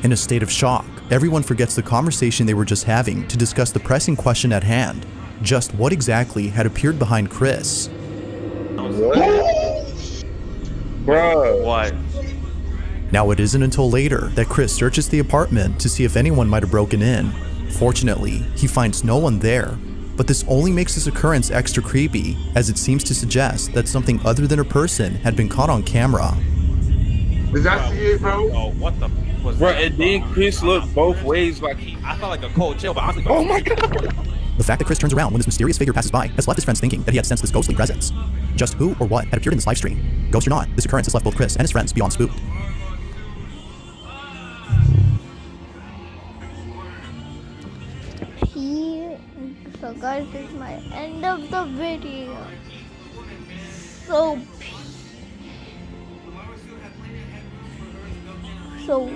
In a state of shock, Everyone forgets the conversation they were just having to discuss the pressing question at hand. Just what exactly had appeared behind Chris? Bruh. What? Now it isn't until later that Chris searches the apartment to see if anyone might have broken in. Fortunately, he finds no one there, but this only makes this occurrence extra creepy, as it seems to suggest that something other than a person had been caught on camera. Did I see it, bro? Oh, what the was Bro, that? and then Chris looked both ways like he. I felt like a cold chill, but honestly, Oh my god! The fact that Chris turns around when this mysterious figure passes by has left his friends thinking that he had sensed this ghostly presence. Just who or what had appeared in this live stream? Ghost or not, this occurrence has left both Chris and his friends beyond spooked. So guys, this is my end of the video. So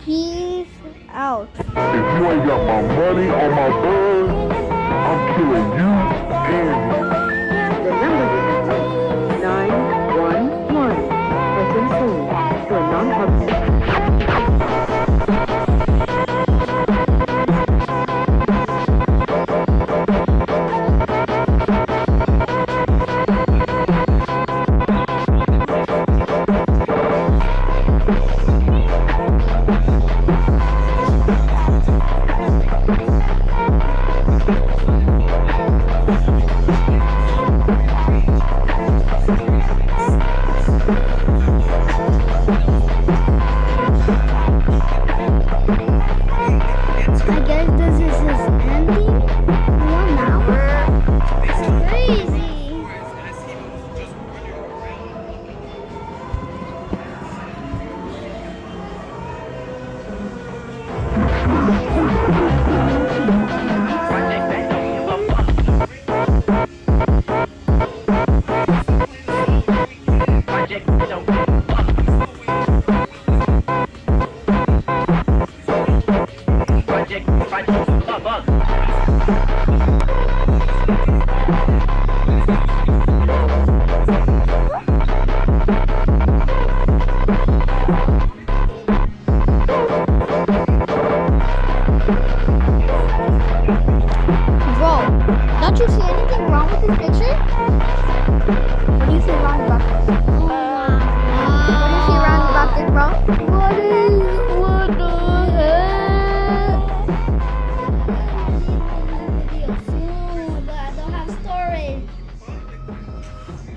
peace out. If you ain't got my money or my bird, I'm killing you and you. The number is 911 has been changed to a non-public. I guess this is his ending. 1 hour. Crazy. Project,